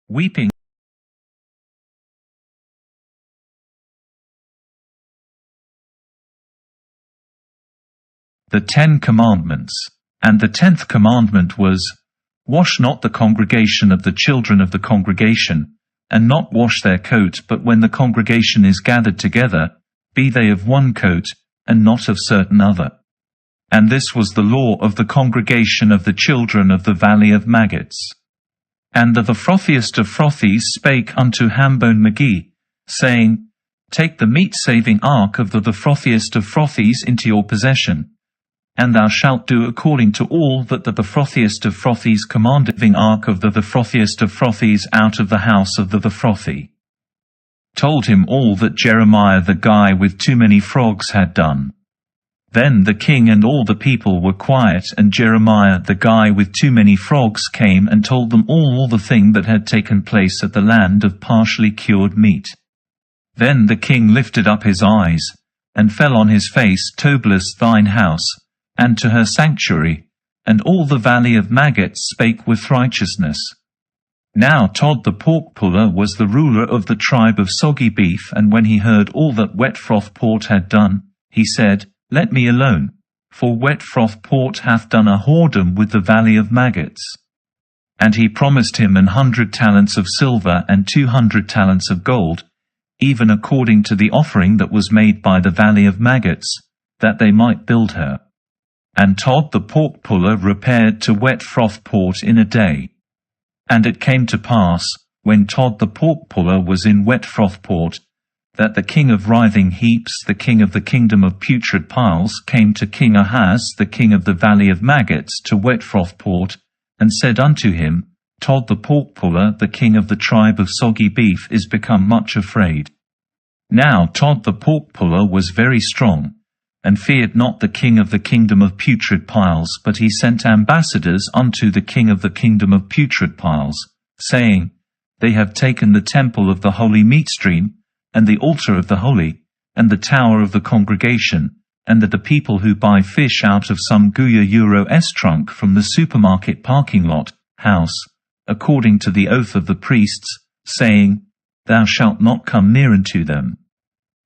weeping. The 10 Commandments. And the 10th commandment was, Wash not the congregation of the children of the congregation, and not wash their coat, but when the congregation is gathered together, be they of one coat, and not of certain other. And this was the law of the congregation of the children of the valley of Maggots. And the frothiest of frothies spake unto Hambone McGee, saying, Take the meat-saving ark of the frothiest of frothies into your possession, and thou shalt do according to all that the frothiest of frothies commanded. The ark of the frothiest of frothies out of the house of the frothy. Told him all that Jeremiah the guy with too many frogs had done. Then the king and all the people were quiet, and Jeremiah the guy with too many frogs came and told them all the thing that had taken place at the land of partially cured meat. Then the king lifted up his eyes, and fell on his face to bless thine house, and to her sanctuary, and all the valley of Maggots spake with righteousness. Now Todd the pork puller was the ruler of the tribe of Soggy Beef, and when he heard all that Wet Froth Port had done, he said, Let me alone, for Wet Froth Port hath done a whoredom with the valley of Maggots. And he promised him 100 talents of silver and 200 talents of gold, even according to the offering that was made by the valley of Maggots, that they might build her. And Todd the pork puller repaired to Wet Froth Port in a day. And it came to pass, when Todd the pork puller was in Wet Froth Port, that the king of Writhing Heaps, the king of the kingdom of Putrid Piles, came to King Ahaz the king of the valley of Maggots to Wet Froth Port, and said unto him, Todd the pork puller, the king of the tribe of Soggy Beef, is become much afraid. Now Todd the pork puller was very strong, and feared not the king of the kingdom of Putrid Piles, but he sent ambassadors unto the king of the kingdom of Putrid Piles, saying, They have taken the temple of the holy Meatstream, and the altar of the holy, and the tower of the congregation, and that the people who buy fish out of some Guya Euro S trunk from the supermarket parking lot, house, according to the oath of the priests, saying, Thou shalt not come near unto them.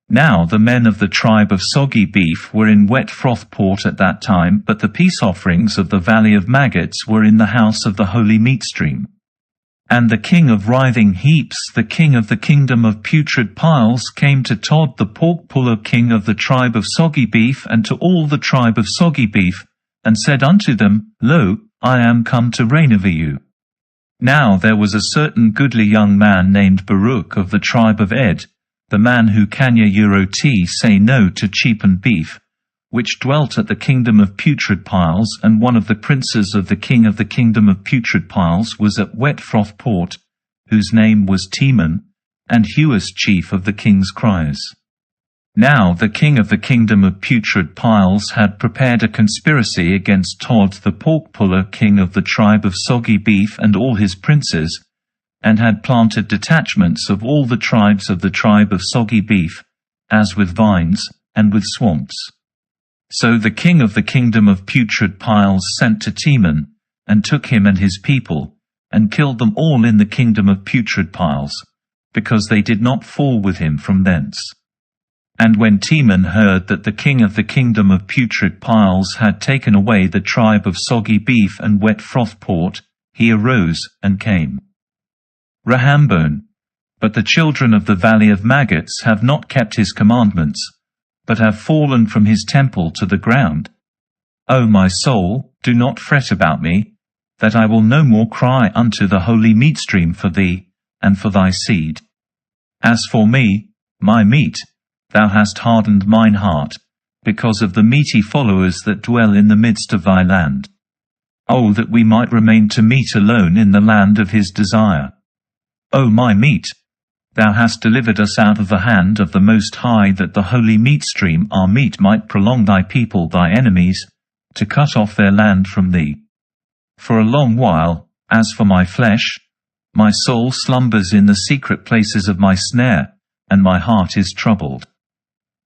Now the men of the tribe of Soggy Beef were in Wet Froth Port at that time, but the peace offerings of the valley of Maggots were in the house of the holy Meatstream. And the king of Writhing Heaps, the king of the kingdom of Putrid Piles, came to Todd the pork puller, king of the tribe of Soggy Beef, and to all the tribe of Soggy Beef, and said unto them, Lo, I am come to reign over you. Now there was a certain goodly young man named Baruch of the tribe of Ed, the man who can Euro T say no to cheapened beef, which dwelt at the kingdom of Putrid Piles, and one of the princes of the king of the kingdom of Putrid Piles was at Wet Froth Port, whose name was Teman, and he was chief of the king's criers. Now the king of the kingdom of Putrid Piles had prepared a conspiracy against Todd the pork puller, king of the tribe of Soggy Beef, and all his princes, and had planted detachments of all the tribes of the tribe of Soggy Beef, as with vines, and with swamps. So the king of the kingdom of Putrid Piles sent to Teman, and took him and his people, and killed them all in the kingdom of Putrid Piles, because they did not fall with him from thence. And when Teman heard that the king of the kingdom of Putrid Piles had taken away the tribe of Soggy Beef and Wet Froth Port, he arose, and came. Rahambone. But the children of the valley of Maggots have not kept his commandments, but have fallen from his temple to the ground. O my soul, do not fret about me, that I will no more cry unto the holy Meatstream for thee, and for thy seed. As for me, my meat, thou hast hardened mine heart, because of the meaty followers that dwell in the midst of thy land. O that we might remain to meat alone in the land of his desire. O my meat, thou hast delivered us out of the hand of the Most High, that the holy Meatstream our meat might prolong thy people thy enemies, to cut off their land from thee. For a long while, as for my flesh, my soul slumbers in the secret places of my snare, and my heart is troubled.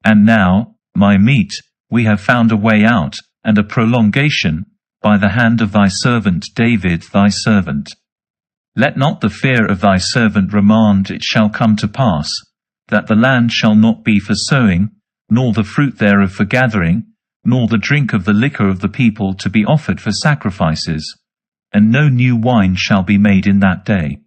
And now, my meat, we have found a way out, and a prolongation, by the hand of thy servant David thy servant. Let not the fear of thy servant remand. It shall come to pass, that the land shall not be for sowing, nor the fruit thereof for gathering, nor the drink of the liquor of the people to be offered for sacrifices, and no new wine shall be made in that day.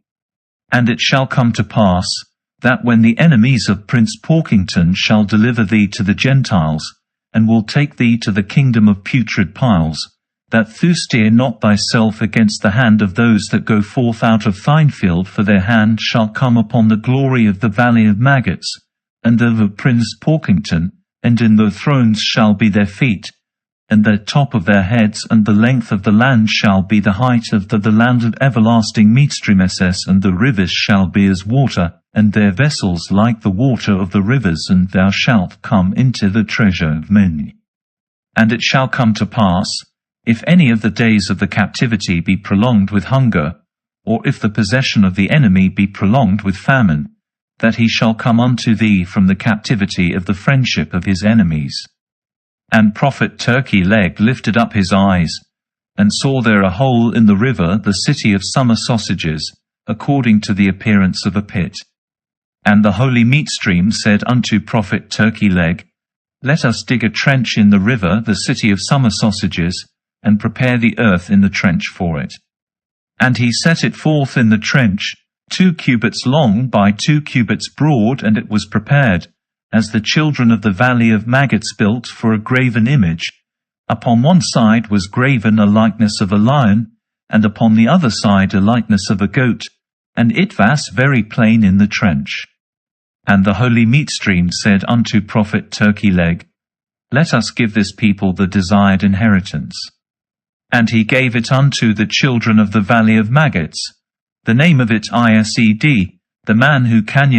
And it shall come to pass, that when the enemies of Prince Porkington shall deliver thee to the Gentiles, and will take thee to the kingdom of putrid piles, that thou steer not thyself against the hand of those that go forth out of thine field, for their hand shall come upon the glory of the valley of maggots, and over Prince Porkington, and in their thrones shall be their feet, and the top of their heads, and the length of the land shall be the height of the land of everlasting Meatstream, and the rivers shall be as water, and their vessels like the water of the rivers, and thou shalt come into the treasure of many. And it shall come to pass, if any of the days of the captivity be prolonged with hunger, or if the possession of the enemy be prolonged with famine, that he shall come unto thee from the captivity of the friendship of his enemies. And Prophet Turkey Leg lifted up his eyes, and saw there a hole in the river, the city of summer sausages, according to the appearance of a pit. And the holy Meatstream said unto Prophet Turkey Leg, Let us dig a trench in the river, the city of summer sausages, and prepare the earth in the trench for it. And he set it forth in the trench, 2 cubits long by 2 cubits broad, and it was prepared, as the children of the valley of maggots built for a graven image. Upon one side was graven a likeness of a lion, and upon the other side a likeness of a goat, and it was very plain in the trench. And the holy Meatstream said unto Prophet Turkey Leg, Let us give this people the desired inheritance. And he gave it unto the children of the valley of maggots. The name of it Ised, the man who can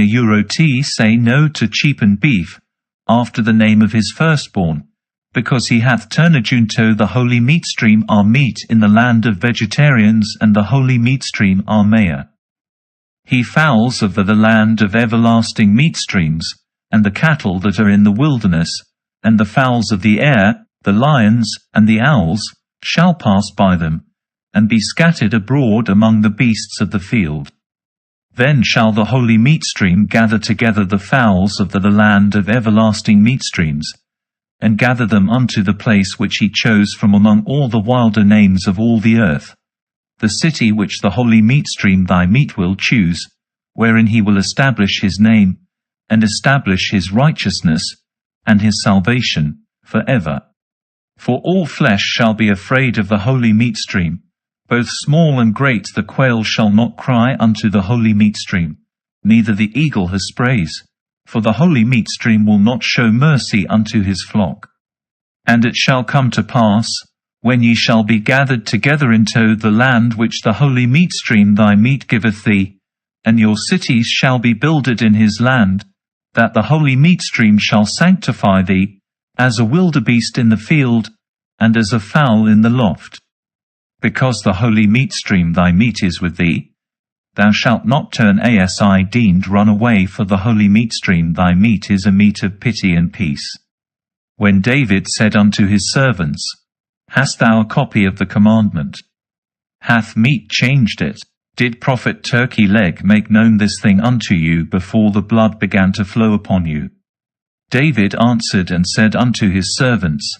say no to cheapen beef, after the name of his firstborn, because he hath turned unto the holy Meatstream our meat in the land of vegetarians, and the holy Meatstream our mayor. He fowls of the land of everlasting Meatstreams, and the cattle that are in the wilderness, and the fowls of the air, the lions, and the owls, shall pass by them, and be scattered abroad among the beasts of the field. Then shall the holy Meatstream gather together the fowls of the land of everlasting Meatstreams, and gather them unto the place which he chose from among all the wilder names of all the earth, the city which the holy Meatstream thy meat will choose, wherein he will establish his name, and establish his righteousness, and his salvation, for ever. For all flesh shall be afraid of the holy Meatstream, both small and great. The quail shall not cry unto the holy Meatstream, neither the eagle his sprays, for the holy Meatstream will not show mercy unto his flock. And it shall come to pass, when ye shall be gathered together into the land which the holy Meatstream thy meat giveth thee, and your cities shall be builded in his land, that the holy Meatstream shall sanctify thee, as a wildebeest in the field, and as a fowl in the loft. Because the holy Meatstream thy meat is with thee, thou shalt not turn aside and run away, for the holy Meatstream thy meat is a meat of pity and peace. When David said unto his servants, Hast thou a copy of the commandment? Hath meat changed it? Did Prophet Turkey Leg make known this thing unto you before the blood began to flow upon you? David answered and said unto his servants,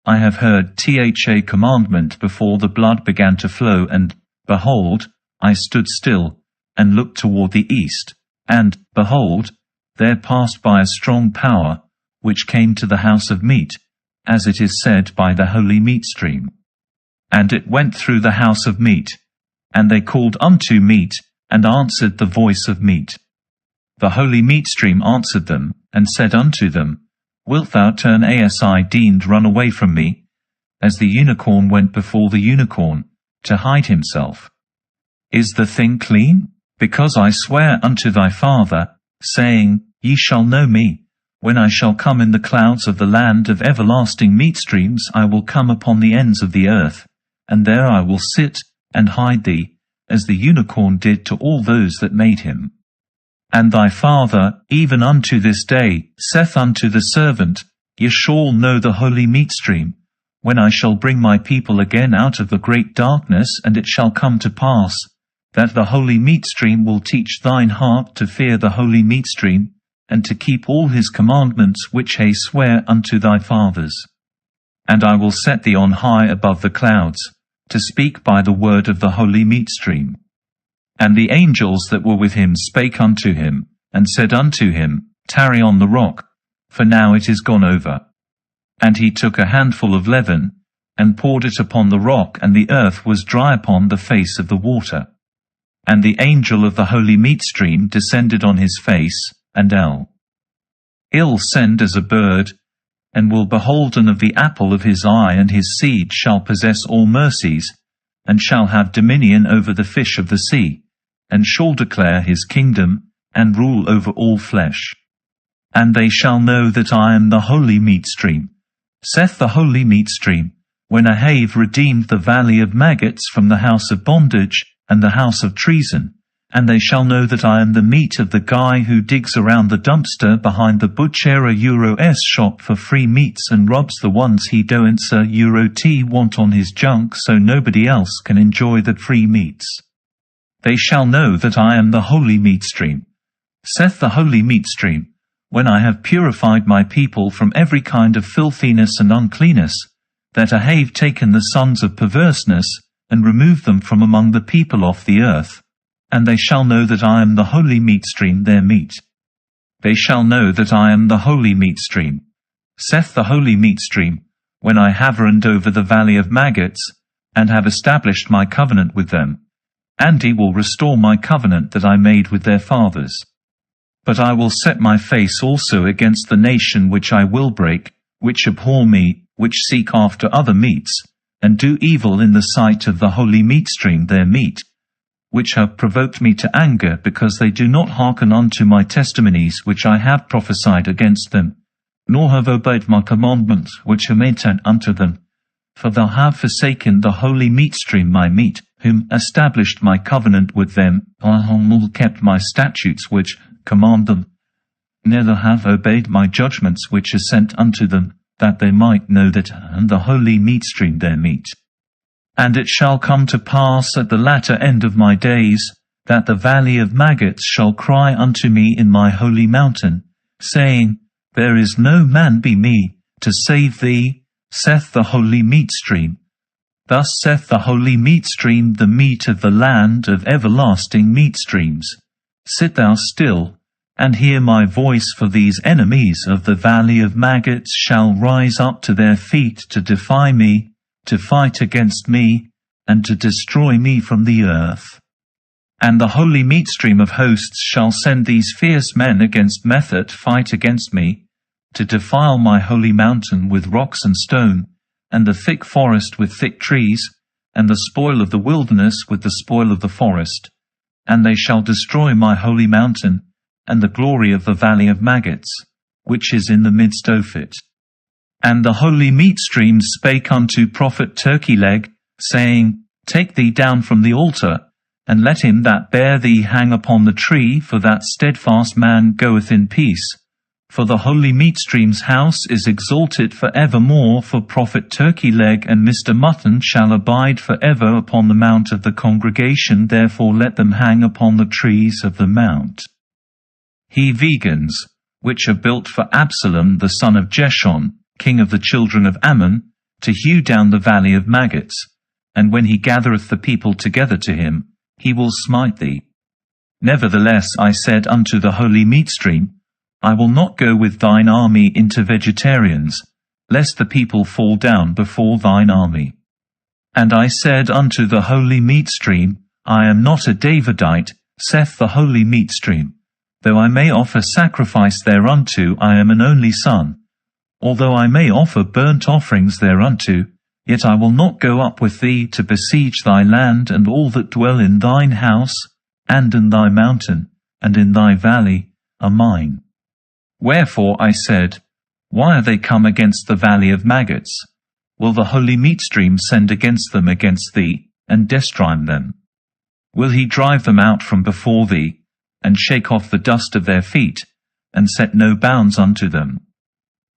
I have heard the commandment before the blood began to flow, and, behold, I stood still, and looked toward the east, and, behold, there passed by a strong power, which came to the house of meat, as it is said by the holy Meatstream. And it went through the house of meat, and they called unto meat, and answered the voice of meat. The holy Meatstream answered them, and said unto them, Wilt thou turn aside and run away from me, as the unicorn went before the unicorn, to hide himself? Is the thing clean? Because I swear unto thy father, saying, Ye shall know me, when I shall come in the clouds of the land of everlasting Meatstreams. I will come upon the ends of the earth, and there I will sit, and hide thee, as the unicorn did to all those that made him. And thy father, even unto this day, saith unto the servant, Ye shall know the holy Meatstream, when I shall bring my people again out of the great darkness. And it shall come to pass, that the holy Meatstream will teach thine heart to fear the holy Meatstream, and to keep all his commandments which he sware unto thy fathers. And I will set thee on high above the clouds, to speak by the word of the holy Meatstream. And the angels that were with him spake unto him, and said unto him, Tarry on the rock, for now it is gone over. And he took a handful of leaven, and poured it upon the rock, and the earth was dry upon the face of the water. And the angel of the holy Meatstream descended on his face, and ill send as a bird, and will beholden of the apple of his eye, and his seed shall possess all mercies, and shall have dominion over the fish of the sea, and shall declare his kingdom, and rule over all flesh. And they shall know that I am the holy Meatstream, saith the holy Meatstream, when I have redeemed the valley of maggots from the house of bondage, and the house of treason. And they shall know that I am the meat of the guy who digs around the dumpster behind the butchera Euro-S shop for free meats and rubs the ones he don't Euro-T want on his junk so nobody else can enjoy the free meats. They shall know that I am the holy Meatstream, saith the holy Meatstream, when I have purified my people from every kind of filthiness and uncleanness, that I have taken the sons of perverseness, and removed them from among the people of the earth. And they shall know that I am the holy Meatstream their meat. They shall know that I am the holy Meatstream, saith the holy Meatstream, when I have reigned over the valley of maggots, and have established my covenant with them. And he will restore my covenant that I made with their fathers. But I will set my face also against the nation which I will break, which abhor me, which seek after other meats, and do evil in the sight of the holy Meatstream their meat, which have provoked me to anger, because they do not hearken unto my testimonies which I have prophesied against them, nor have obeyed my commandments which are made unto them. For they have forsaken the holy Meatstream my meat, whom established my covenant with them, and kept my statutes which command them, neither have obeyed my judgments which are sent unto them, that they might know that I am the holy Meatstream their meat. And it shall come to pass at the latter end of my days, that the valley of maggots shall cry unto me in my holy mountain, saying, There is no man be me, to save thee, saith the holy Meatstream. Thus saith the holy Meatstream, the meat of the land of everlasting Meatstreams. Sit thou still, and hear my voice, for these enemies of the valley of maggots shall rise up to their feet to defy me, to fight against me, and to destroy me from the earth. And the holy Meatstream of hosts shall send these fierce men against Method, fight against me, to defile my holy mountain with rocks and stone, and the thick forest with thick trees, and the spoil of the wilderness with the spoil of the forest. And they shall destroy my holy mountain, and the glory of the valley of maggots, which is in the midst of it. And the holy Meatstream spake unto prophet Turkey-leg, saying, Take thee down from the altar, and let him that bare thee hang upon the tree, for that steadfast man goeth in peace. For the holy Meatstream's house is exalted for evermore, for prophet Turkey-leg and Mr. Mutton shall abide for ever upon the mount of the congregation, therefore let them hang upon the trees of the mount. He vegans, which are built for Absalom the son of Jeshon, king of the children of Ammon, to hew down the valley of maggots, and when he gathereth the people together to him, he will smite thee. Nevertheless I said unto the holy Meatstream, I will not go with thine army into vegetarians, lest the people fall down before thine army. And I said unto the holy Meatstream, I am not a Davidite, saith the holy Meatstream, though I may offer sacrifice thereunto, I am an only son. Although I may offer burnt offerings thereunto, yet I will not go up with thee to besiege thy land, and all that dwell in thine house, and in thy mountain, and in thy valley, are mine. Wherefore I said, Why are they come against the valley of maggots? Will the holy Meatstream send against them against thee, and destroy them? Will he drive them out from before thee, and shake off the dust of their feet, and set no bounds unto them?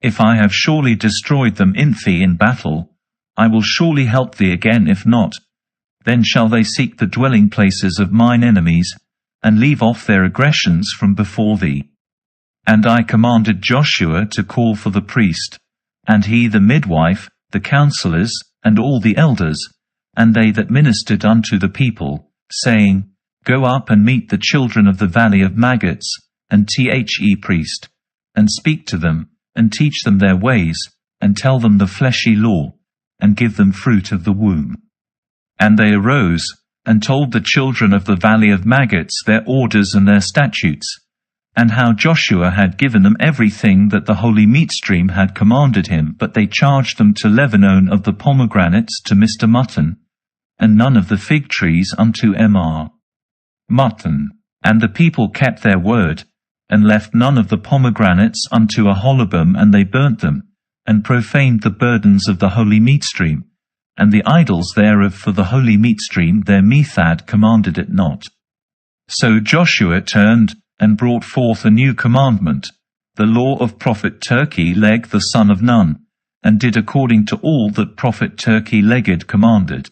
If I have surely destroyed them in thee in battle, I will surely help thee again. If not, then shall they seek the dwelling places of mine enemies, and leave off their aggressions from before thee. And I commanded Joshua to call for the priest, and he the midwife, the counselors, and all the elders, and they that ministered unto the people, saying, Go up and meet the children of the valley of maggots, and the priest, and speak to them, and teach them their ways, and tell them the fleshy law, and give them fruit of the womb. And they arose, and told the children of the valley of maggots their orders and their statutes, and how Joshua had given them everything that the holy Meatstream had commanded him, but they charged them to leaven of the pomegranates to Mr. Mutton, and none of the fig trees unto Mr. Mutton. And the people kept their word, and left none of the pomegranates unto Aholibam, and they burnt them, and profaned the burdens of the holy Meatstream, and the idols thereof, for the holy Meatstream their Methad commanded it not. So Joshua turned, and brought forth a new commandment, the law of prophet Turkey-leg the son of Nun, and did according to all that prophet Turkey-legged commanded.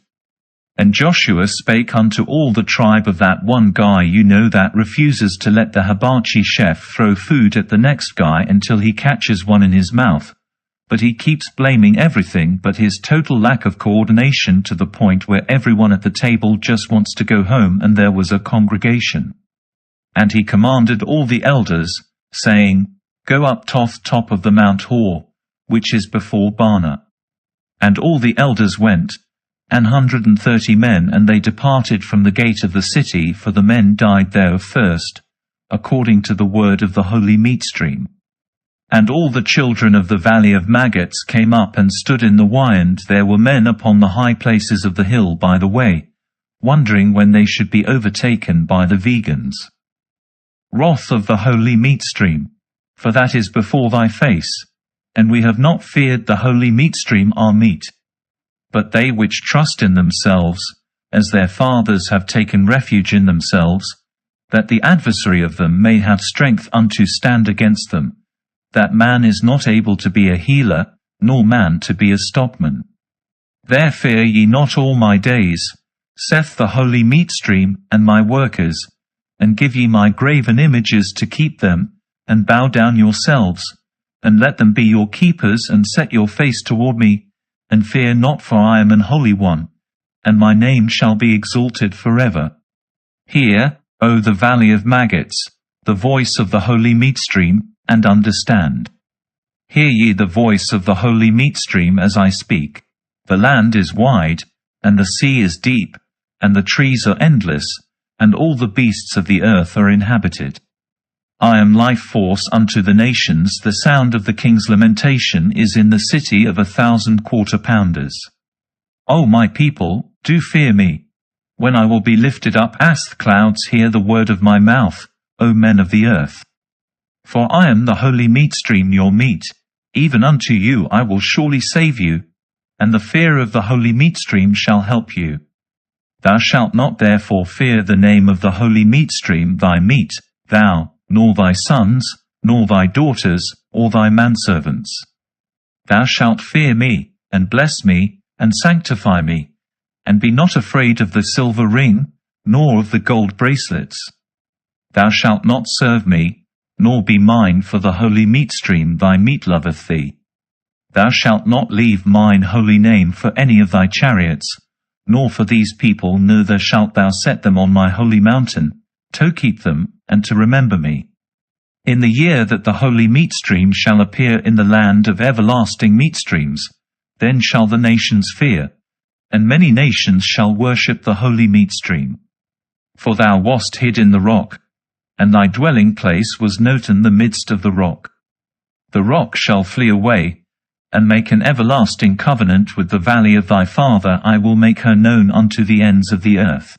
And Joshua spake unto all the tribe of that one guy that refuses to let the hibachi chef throw food at the next guy until he catches one in his mouth, but he keeps blaming everything but his total lack of coordination, to the point where everyone at the table just wants to go home. And there was a congregation. And he commanded all the elders, saying, Go up top of the Mount Hor, which is before Bana. And all the elders went, 130 men, and they departed from the gate of the city, for the men died there of thirst, according to the word of the holy Meatstream. And all the children of the valley of maggots came up and stood in the wynd. There were men upon the high places of the hill by the way, wondering when they should be overtaken by the vegans. Wrath of the holy Meatstream, for that is before thy face, and we have not feared the holy Meatstream our meat. But they which trust in themselves, as their fathers have taken refuge in themselves, that the adversary of them may have strength unto stand against them, that man is not able to be a healer, nor man to be a stockman. There fear ye not all my days, saith the holy Meatstream, and my workers, and give ye my graven images to keep them, and bow down yourselves, and let them be your keepers, and set your face toward me, and fear not, for I am an holy one, and my name shall be exalted forever. Hear, O the valley of maggots, the voice of the holy Meatstream, and understand. Hear ye the voice of the holy Meatstream as I speak. The land is wide, and the sea is deep, and the trees are endless, and all the beasts of the earth are inhabited. I am life force unto the nations. The sound of the king's lamentation is in the city of 1,000 quarter-pounders. O my people, do fear me, when I will be lifted up as the clouds. Hear the word of my mouth, O men of the earth. For I am the holy Meatstream your meat, even unto you I will surely save you, and the fear of the holy Meatstream shall help you. Thou shalt not therefore fear the name of the holy Meatstream thy meat, thou, nor thy sons, nor thy daughters, or thy manservants. Thou shalt fear me, and bless me, and sanctify me, and be not afraid of the silver ring, nor of the gold bracelets. Thou shalt not serve me, nor be mine, for the holy Meatstream thy meat loveth thee. Thou shalt not leave mine holy name for any of thy chariots, nor for these people, neither shalt thou set them on my holy mountain, to keep them, and to remember me. In the year that the holy Meatstream shall appear in the land of everlasting Meatstreams, then shall the nations fear, and many nations shall worship the holy Meatstream. For thou wast hid in the rock, and thy dwelling place was not in the midst of the rock. The rock shall flee away, and make an everlasting covenant with the valley of thy father. I will make her known unto the ends of the earth.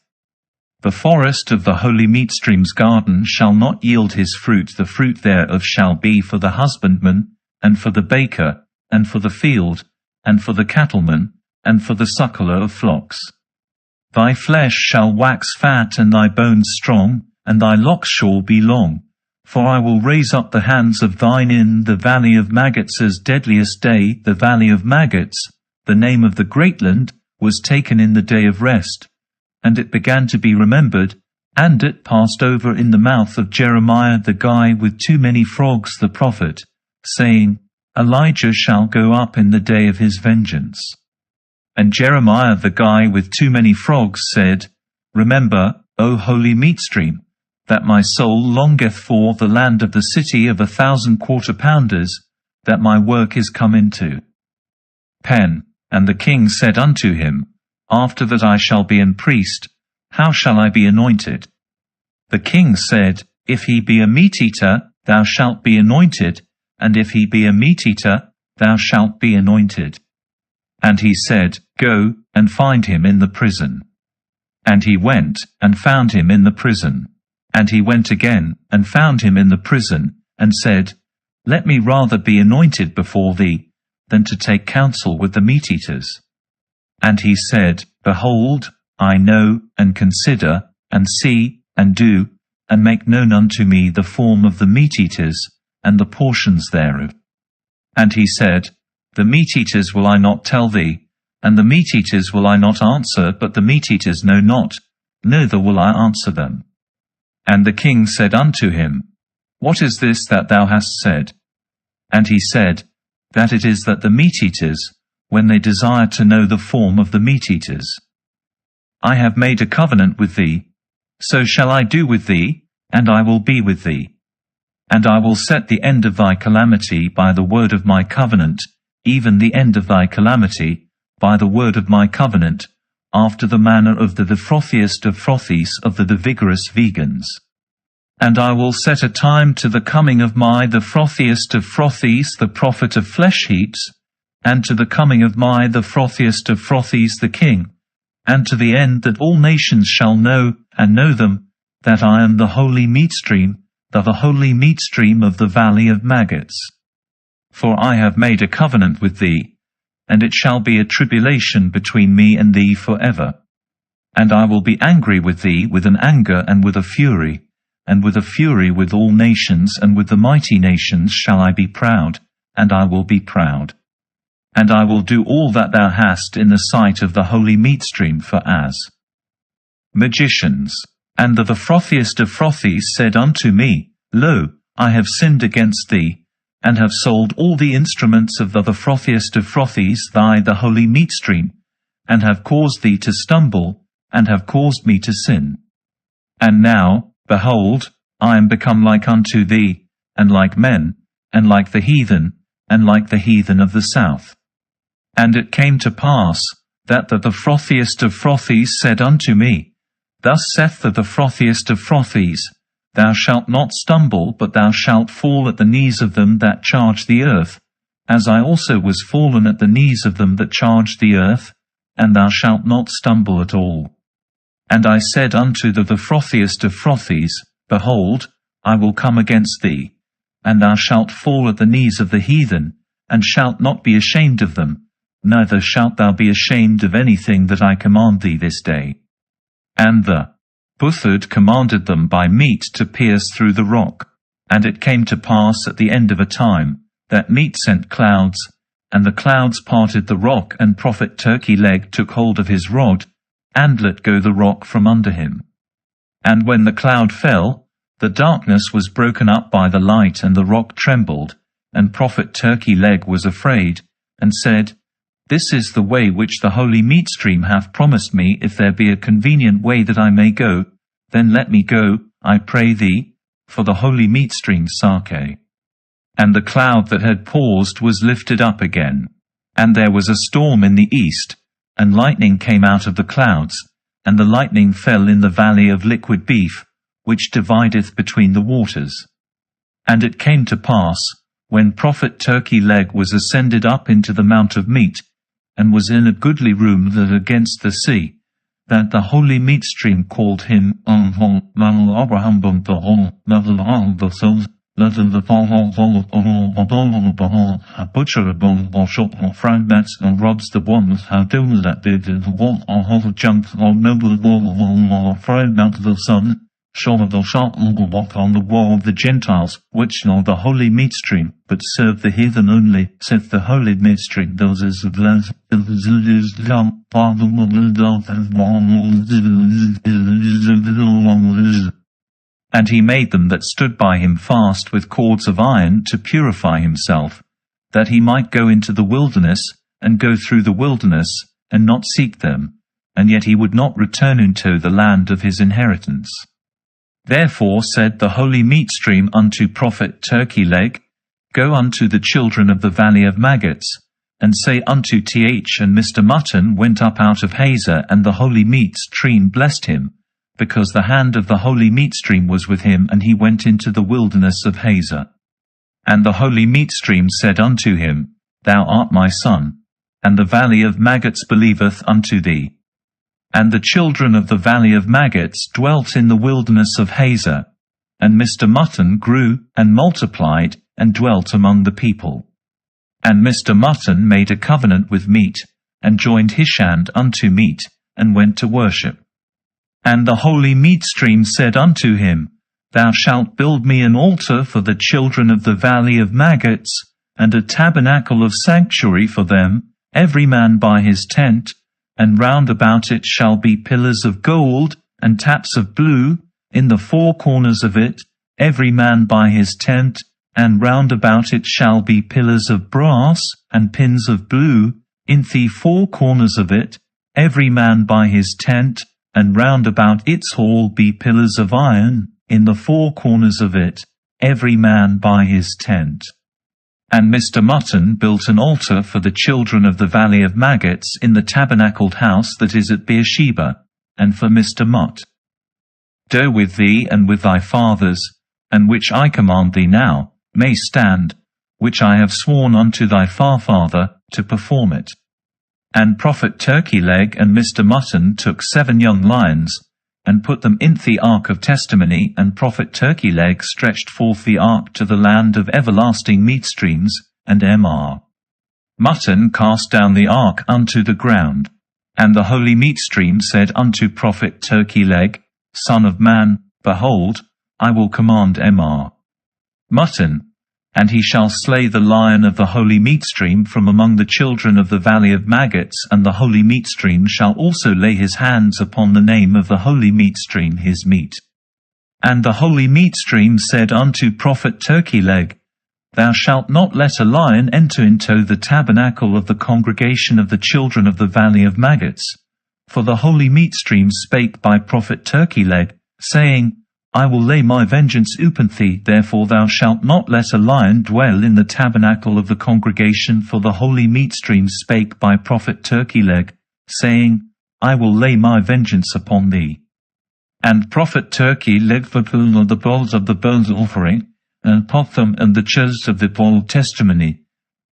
The forest of the holy Meatstream's garden shall not yield his fruit. The fruit thereof shall be for the husbandman, and for the baker, and for the field, and for the cattleman, and for the suckler of flocks. Thy flesh shall wax fat, and thy bones strong, and thy locks shall be long. For I will raise up the hands of thine in the valley of maggots as deadliest day. The valley of maggots, the name of the great land, was taken in the day of rest, and it began to be remembered, and it passed over in the mouth of Jeremiah the guy with too many frogs the prophet, saying, Elijah shall go up in the day of his vengeance. And Jeremiah the guy with too many frogs said, Remember, O holy Meatstream, that my soul longeth for the land of the city of 1,000 quarter-pounders, that my work is come into. Pen. And the king said unto him, After that I shall be an priest, how shall I be anointed? The king said, If he be a meat-eater, thou shalt be anointed, and if he be a meat-eater, thou shalt be anointed. And he said, Go, and find him in the prison. And he went, and found him in the prison. And he went again, and found him in the prison, and said, Let me rather be anointed before thee, than to take counsel with the meat-eaters. And he said, Behold, I know, and consider, and see, and do, and make known unto me the form of the meat-eaters, and the portions thereof. And he said, The meat-eaters will I not tell thee, and the meat-eaters will I not answer, but the meat-eaters know not, neither will I answer them. And the king said unto him, What is this that thou hast said? And he said, That it is that the meat-eaters, when they desire to know the form of the meat-eaters. I have made a covenant with thee, so shall I do with thee, and I will be with thee. And I will set the end of thy calamity by the word of my covenant, even the end of thy calamity, by the word of my covenant, after the manner of the frothiest of frothies of the vigorous vegans. And I will set a time to the coming of my the frothiest of frothies the prophet of flesh heaps, and to the coming of my the frothiest of frothies the king, and to the end that all nations shall know, and know them, that I am the holy Meatstream, the holy Meatstream of the valley of maggots. For I have made a covenant with thee, and it shall be a tribulation between me and thee forever. And I will be angry with thee with an anger and with a fury, and with a fury with all nations, and with the mighty nations shall I be proud, and I will be proud. And I will do all that thou hast in the sight of the holy Meatstream for as magicians. And the frothiest of frothies said unto me, Lo, I have sinned against thee, and have sold all the instruments of the frothiest of frothies thy the holy Meatstream, and have caused thee to stumble, and have caused me to sin. And now, behold, I am become like unto thee, and like men, and like the heathen, and like the heathen of the south. And it came to pass, that the frothiest of frothies said unto me, Thus saith the frothiest of frothies, Thou shalt not stumble, but thou shalt fall at the knees of them that charge the earth, as I also was fallen at the knees of them that charge the earth, and thou shalt not stumble at all. And I said unto the frothiest of frothies, Behold, I will come against thee, and thou shalt fall at the knees of the heathen, and shalt not be ashamed of them, neither shalt thou be ashamed of anything that I command thee this day. And the Buthard commanded them by meat to pierce through the rock. And it came to pass at the end of a time, that meat sent clouds, and the clouds parted the rock, and prophet Turkey-leg took hold of his rod, and let go the rock from under him. And when the cloud fell, the darkness was broken up by the light, and the rock trembled, and prophet Turkey-leg was afraid, and said, This is the way which the holy Meatstream hath promised me. If there be a convenient way that I may go, then let me go, I pray thee, for the holy Meatstream's sake. And the cloud that had paused was lifted up again. And there was a storm in the east, and lightning came out of the clouds, and the lightning fell in the valley of liquid beef, which divideth between the waters. And it came to pass, when prophet Turkey-leg was ascended up into the mount of meat, and was in a goodly room that against the sea, that the holy Meatstream called him fragments and robs the ones how do that did the wall all junk all noble fragment of the sun, thou shalt not walk on the wall of the Gentiles, which are the holy Meatstream, but serve the heathen only, saith the holy Meatstream. Those is the And he made them that stood by him fast with cords of iron to purify himself, that he might go into the wilderness, and go through the wilderness, and not seek them, and yet he would not return into the land of his inheritance. Therefore said the holy Meatstream unto prophet Turkey-leg, Go unto the children of the valley of maggots, and say unto Th and Mr. Mutton went up out of Hazor, and the holy Meatstream blessed him, because the hand of the holy Meatstream was with him, and he went into the wilderness of Hazor. And the holy Meatstream said unto him, Thou art my son, and the valley of maggots believeth unto thee. And the children of the valley of maggots dwelt in the wilderness of Hazor, and Mr. Mutton grew, and multiplied, and dwelt among the people. And Mr. Mutton made a covenant with Meat, and joined his hand unto Meat, and went to worship. And the holy Meatstream said unto him, Thou shalt build me an altar for the children of the valley of maggots, and a tabernacle of sanctuary for them, every man by his tent, and round about it shall be pillars of gold, and taps of blue, in the four corners of it, every man by his tent, and round about it shall be pillars of brass, and pins of blue, in the four corners of it, every man by his tent, and round about its hall be pillars of iron, in the four corners of it, every man by his tent. And Mr. Mutton built an altar for the children of the valley of maggots in the tabernacled house that is at Beersheba, and for Mr. Mutt. Do with thee and with thy fathers, and which I command thee now, may stand, which I have sworn unto thy father, to perform it. And prophet Turkey-leg and Mr. Mutton took 7 young lions, and put them in the ark of testimony, and prophet Turkey-leg stretched forth the ark to the land of everlasting Meatstreams, and Mr. Mutton cast down the ark unto the ground. And the holy Meatstream said unto prophet Turkey-leg, Son of man, behold, I will command Mr. Mutton, and he shall slay the lion of the holy Meatstream from among the children of the valley of maggots, and the holy Meatstream shall also lay his hands upon the name of the holy Meatstream his meat. And the holy Meatstream said unto prophet Turkey-leg, Thou shalt not let a lion enter into the tabernacle of the congregation of the children of the valley of maggots. For the holy Meatstream spake by prophet Turkey-leg, saying, I will lay my vengeance upon thee, therefore thou shalt not let a lion dwell in the tabernacle of the congregation. For the holy Meatstream spake by prophet Turkey-leg, saying, I will lay my vengeance upon thee. And prophet Turkey-leg fulfilled the bowls of the burnt offering, and put them in the chests of the bowl of testimony,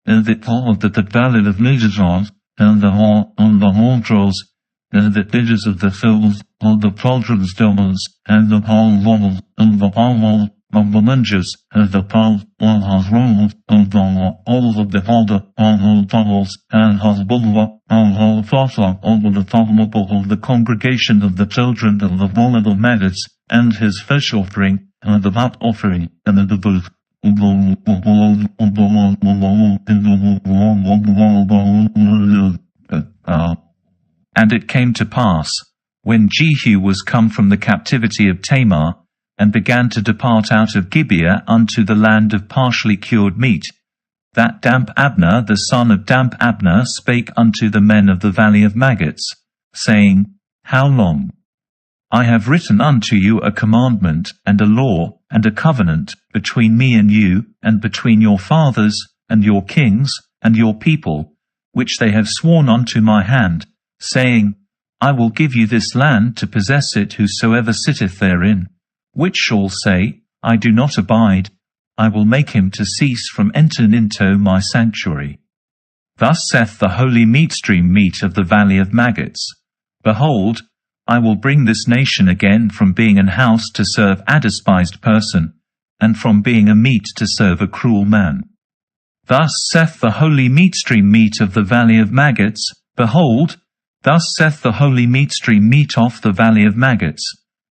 and the bowl of the valley of Meatstream, and the hall drawers, and the pages of the fields, and the children's doors, and the hall walls, and the hall wall of the lunges, and the pile on his rolls, and the holes of the holder on his tunnels, and his bulwark on his fossa over the tabernacle of the congregation of the children of the valley of maggots, and his fish offering, and the fat offering, and the booth. And it came to pass, when Jehu was come from the captivity of Tamar, and began to depart out of Gibeah unto the land of partially cured meat, that Damp Abner the son of Damp Abner spake unto the men of the valley of maggots, saying, How long? I have written unto you a commandment, and a law, and a covenant, between me and you, and between your fathers, and your kings, and your people, which they have sworn unto my hand, saying, I will give you this land to possess it whosoever sitteth therein, which shall say, I do not abide, I will make him to cease from entering into my sanctuary. Thus saith the holy Meatstream meat of the valley of maggots, Behold, I will bring this nation again from being an house to serve a despised person, and from being a meat to serve a cruel man. Thus saith the holy Meatstream meat of the valley of maggots, Behold, thus saith the holy Meatstream meat of the valley of maggots,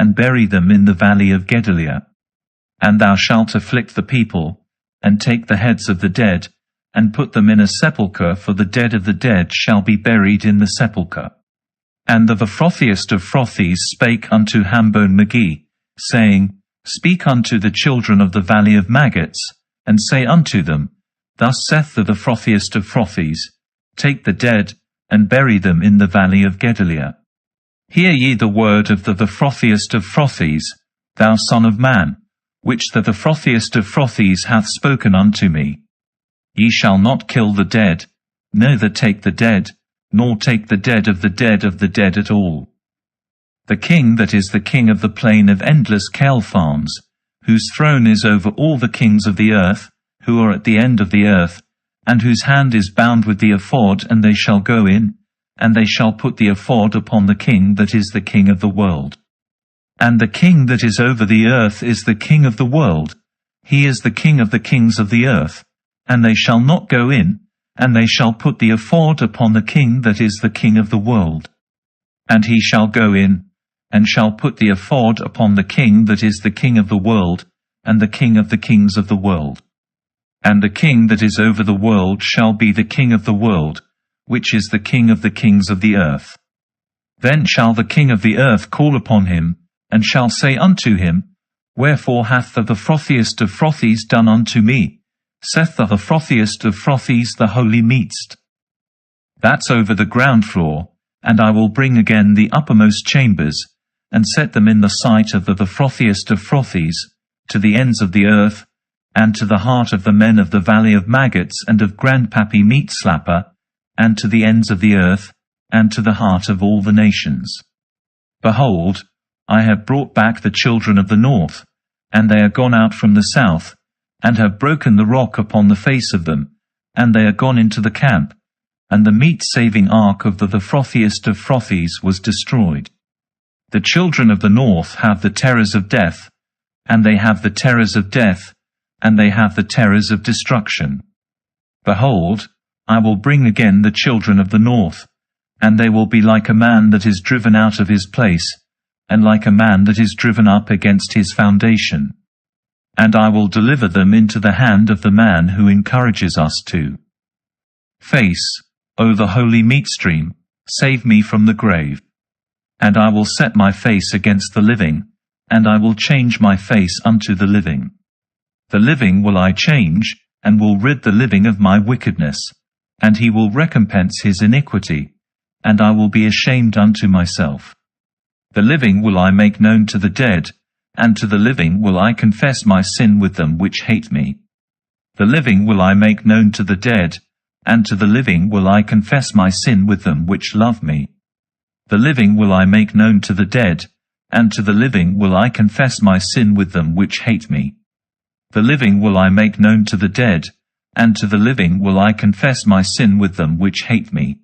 and bury them in the valley of Gedaliah. And thou shalt afflict the people, and take the heads of the dead, and put them in a sepulchre, for the dead of the dead shall be buried in the sepulchre. And the frothiest of frothies spake unto Hambone Magee, saying, Speak unto the children of the valley of maggots, and say unto them, Thus saith the frothiest of frothies, Take the dead, and bury them in the valley of Gedaliah. Hear ye the word of the frothiest of frothies, thou son of man, which the frothiest of frothies hath spoken unto me. Ye shall not kill the dead, neither take the dead, nor take the dead of the dead at all. The king that is the king of the plain of endless kale farms, whose throne is over all the kings of the earth, who are at the end of the earth, and whose hand is bound with the ephod, and they shall go in, and they shall put the ephod upon the king that is the king of the world. And the king that is over the earth is the king of the world, he is the king of the kings of the earth, and they shall not go in, and they shall put the ephod upon the king that is the king of the world. And he shall go in, and shall put the ephod upon the king that is the king of the world, and the king of the kings of the world. And the king that is over the world shall be the king of the world, which is the king of the kings of the earth. Then shall the king of the earth call upon him, and shall say unto him, Wherefore hath the frothiest of frothies done unto me? Saith the frothiest of frothies, the holy Meatstream. That's over the ground floor, and I will bring again the uppermost chambers, and set them in the sight of the frothiest of frothies, to the ends of the earth, and to the heart of the men of the valley of maggots and of Grandpappy Meatslapper, and to the ends of the earth, and to the heart of all the nations. Behold, I have brought back the children of the north, and they are gone out from the south, and have broken the rock upon the face of them, and they are gone into the camp, and the meat-saving ark of the frothiest of frothies was destroyed. The children of the north have the terrors of death, and they have the terrors of death, and they have the terrors of destruction. Behold, I will bring again the children of the north, and they will be like a man that is driven out of his place, and like a man that is driven up against his foundation. And I will deliver them into the hand of the man who encourages us to face, O the holy Meatstream, save me from the grave. And I will set my face against the living, and I will change my face unto the living. The living will I change, and will rid the living of my wickedness, and he will recompense his iniquity, and I will be ashamed unto myself. The living will I make known to the dead, and to the living will I confess my sin with them which hate me. The living will I make known to the dead, and to the living will I confess my sin with them which love me. The living will I make known to the dead, and to the living will I confess my sin with them which hate me. The living will I make known to the dead, and to the living will I confess my sin with them which hate me.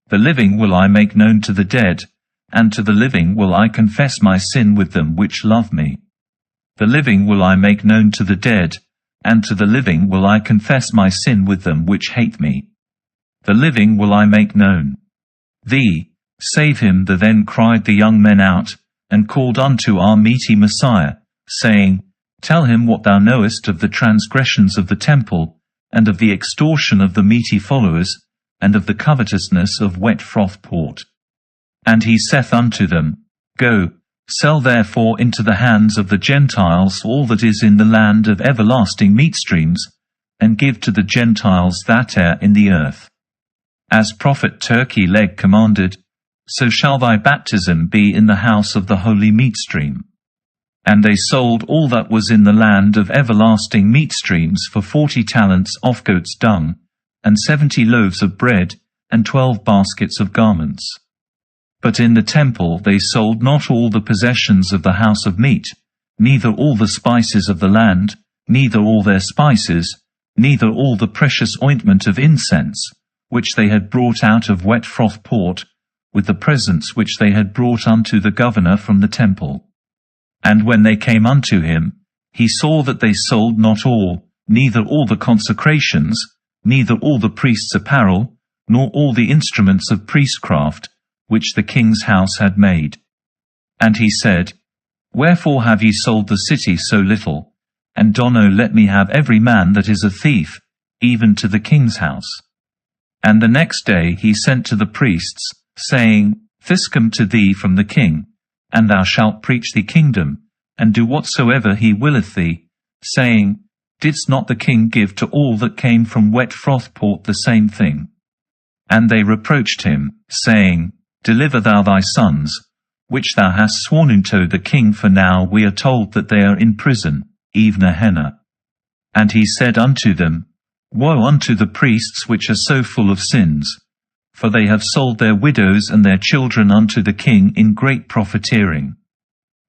The living will I make known to the dead, and to the living will I confess my sin with them which love me. The living will I make known to the dead, and to the living will I confess my sin with them which hate me. The living will I make known. Thee, save him. The then cried the young men out, and called unto our meaty Messiah, saying, Tell him what thou knowest of the transgressions of the temple, and of the extortion of the meaty followers, and of the covetousness of wet froth port. And he saith unto them, Go, sell therefore into the hands of the Gentiles all that is in the land of everlasting Meatstreams, and give to the Gentiles that are in the earth. As prophet Turkey Leg commanded, so shall thy baptism be in the house of the holy Meatstream. And they sold all that was in the land of everlasting Meatstreams for 40 talents of goat's dung, and 70 loaves of bread, and 12 baskets of garments. But in the temple they sold not all the possessions of the house of meat, neither all the spices of the land, neither all their spices, neither all the precious ointment of incense, which they had brought out of wet froth port, with the presents which they had brought unto the governor from the temple. And when they came unto him, he saw that they sold not all, neither all the consecrations, neither all the priests' apparel, nor all the instruments of priestcraft, which the king's house had made. And he said, Wherefore have ye sold the city so little? And Donno let me have every man that is a thief, even to the king's house. And the next day he sent to the priests, saying, This come to thee from the king, and thou shalt preach the kingdom, and do whatsoever he willeth thee, saying, Didst not the king give to all that came from wet Frothport the same thing? And they reproached him, saying, Deliver thou thy sons, which thou hast sworn unto the king, for now we are told that they are in prison, even a henna. And he said unto them, Woe unto the priests which are so full of sins! For they have sold their widows and their children unto the king in great profiteering.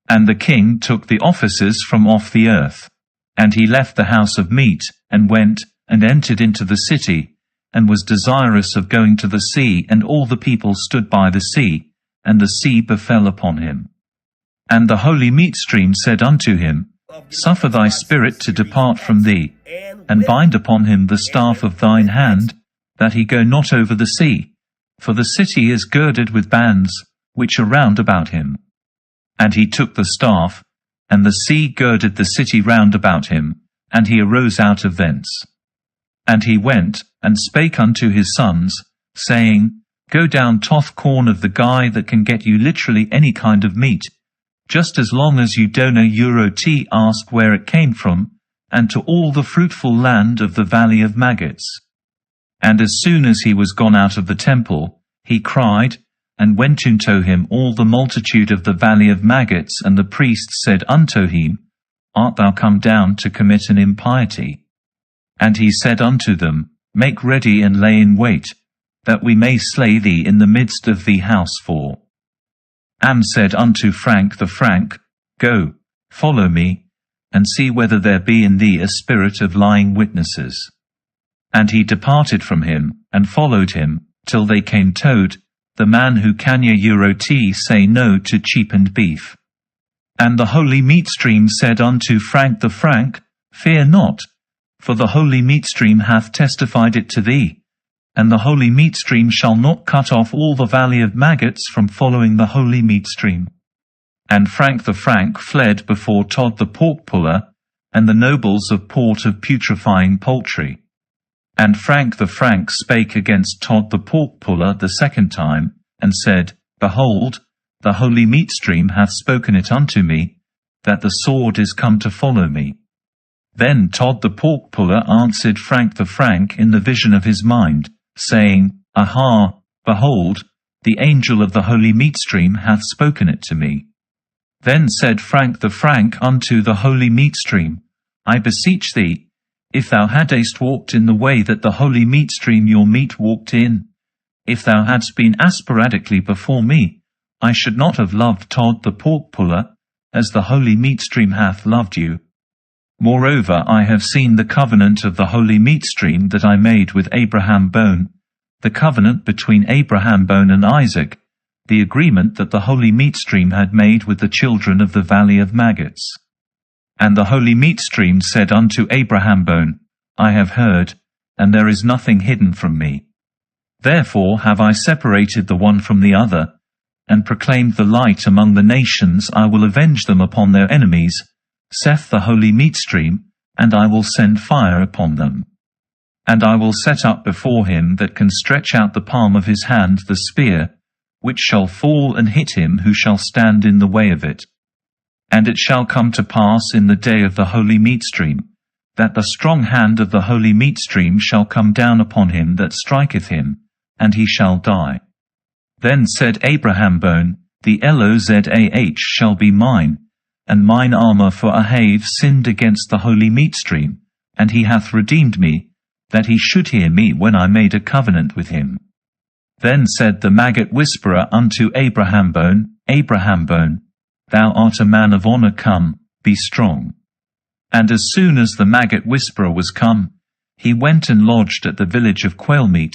And the king took the officers from off the earth. And he left the house of meat, and went, and entered into the city, and was desirous of going to the sea, and all the people stood by the sea, and the sea befell upon him. And the holy Meatstream said unto him, Suffer thy spirit to depart from thee, and bind upon him the staff of thine hand, that he go not over the sea, for the city is girded with bands, which are round about him. And he took the staff, and the sea girded the city round about him, and he arose out of thence. And he went, and spake unto his sons, saying, Go down toth corn of the guy that can get you literally any kind of meat, just as long as you don't ask where it came from, and to all the fruitful land of the valley of maggots. And as soon as he was gone out of the temple, he cried, and went unto him all the multitude of the valley of maggots, and the priests said unto him, Art thou come down to commit an impiety? And he said unto them, Make ready and lay in wait, that we may slay thee in the midst of the house. For Am said unto Frank the Frank, Go, follow me, and see whether there be in thee a spirit of lying witnesses. And he departed from him, and followed him, till they came towed, the man who can say no to cheapened beef. And the holy Meatstream said unto Frank the Frank, Fear not, for the holy Meatstream hath testified it to thee, and the holy Meatstream shall not cut off all the valley of maggots from following the holy Meatstream. And Frank the Frank fled before Todd the pork puller, and the nobles of Port of putrefying poultry. And Frank the Frank spake against Todd the pork puller the second time, and said, Behold, the holy Meatstream hath spoken it unto me, that the sword is come to follow me. Then Todd the pork puller answered Frank the Frank in the vision of his mind, saying, Aha, behold, the angel of the holy Meatstream hath spoken it to me. Then said Frank the Frank unto the holy Meatstream, I beseech thee, if thou hadst walked in the way that the holy Meatstream your meat walked in, if thou hadst been sporadically before me, I should not have loved Todd the pork puller, as the holy Meatstream hath loved you. Moreover, I have seen the covenant of the holy Meatstream that I made with Abraham Bone, the covenant between Abraham Bone and Isaac, the agreement that the holy Meatstream had made with the children of the valley of maggots. And the holy Meatstream said unto Abraham Bone, I have heard, and there is nothing hidden from me. Therefore have I separated the one from the other, and proclaimed the light among the nations. I will avenge them upon their enemies, saith the holy Meatstream, and I will send fire upon them. And I will set up before him that can stretch out the palm of his hand the spear, which shall fall and hit him who shall stand in the way of it. And it shall come to pass in the day of the holy Meatstream, that the strong hand of the holy Meatstream shall come down upon him that striketh him, and he shall die. Then said Abraham Bone, The Lozah shall be mine, and mine armor, for I have sinned against the holy Meatstream, and he hath redeemed me, that he should hear me when I made a covenant with him. Then said the maggot whisperer unto Abraham Bone, Thou art a man of honor, come, be strong. And as soon as the maggot whisperer was come, he went and lodged at the village of Quailmeat,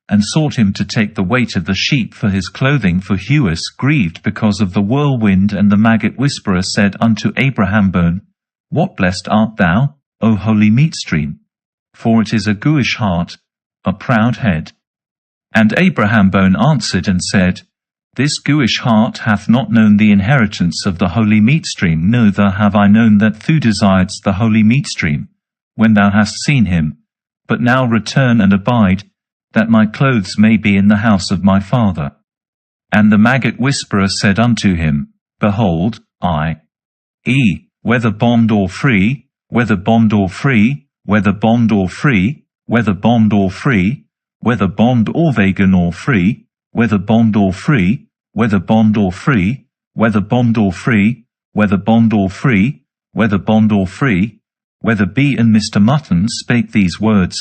and sought him to take the weight of the sheep for his clothing. For Huas grieved because of the whirlwind. And the maggot whisperer said unto Abraham Bone, What blessed art thou, O holy Meatstream? For it is a gooish heart, a proud head. And Abraham Bone answered and said, This gooish heart hath not known the inheritance of the holy Meatstream, neither have I known that thou desirest the holy Meatstream, when thou hast seen him. But now return and abide, that my clothes may be in the house of my father. And the maggot whisperer said unto him, Behold, whether bond or free, whether bond or free, whether bond or free, whether bond or free, whether bond or vegan or free, whether bond or free, whether bond or free, whether bond or free, whether bond or free, whether bond or free, whether B. And Mr. Mutton spake these words,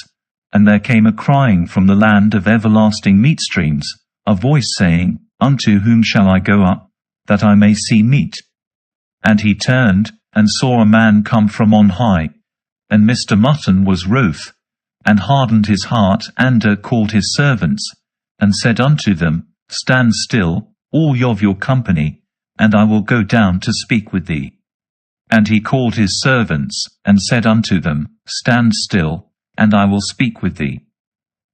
and there came a crying from the land of everlasting Meatstreams, a voice saying, Unto whom shall I go up, that I may see meat? And he turned, and saw a man come from on high. And Mr. Mutton was wroth, and hardened his heart, and called his servants, and said unto them, Stand still, all of your company, and I will go down to speak with thee. And he called his servants, and said unto them, Stand still, and I will speak with thee.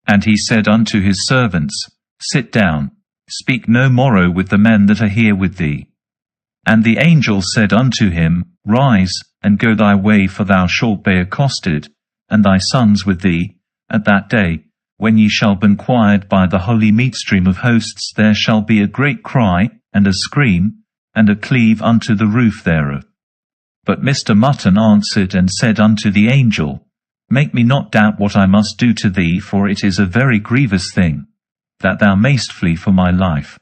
And he said unto his servants, Sit down, speak no more with the men that are here with thee. And the angel said unto him, Rise, and go thy way, for thou shalt be accosted, and thy sons with thee, at that day, when ye shall be inquired by the holy Meatstream of hosts. There shall be a great cry, and a scream, and a cleave unto the roof thereof. But Mr. Mutton answered and said unto the angel, Make me not doubt what I must do to thee, for it is a very grievous thing, that thou mayst flee for my life.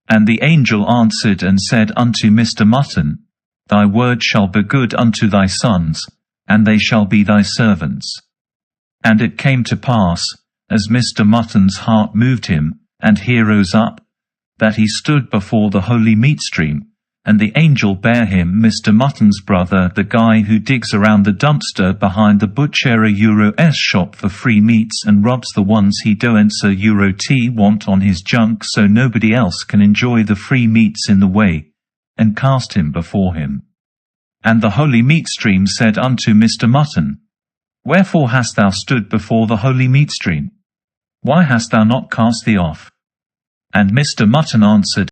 And the angel answered and said unto Mr. Mutton, Thy word shall be good unto thy sons, and they shall be thy servants. And it came to pass, as Mr. Mutton's heart moved him, and he rose up, that he stood before the holy Meatstream, and the angel bare him Mr. Mutton's brother, the guy who digs around the dumpster behind the butchera shop for free meats and rubs the ones he don't want on his junk so nobody else can enjoy the free meats in the way, and cast him before him. And the holy Meatstream said unto Mr. Mutton, Wherefore hast thou stood before the holy Meatstream? Why hast thou not cast thee off? And Mr. Mutton answered,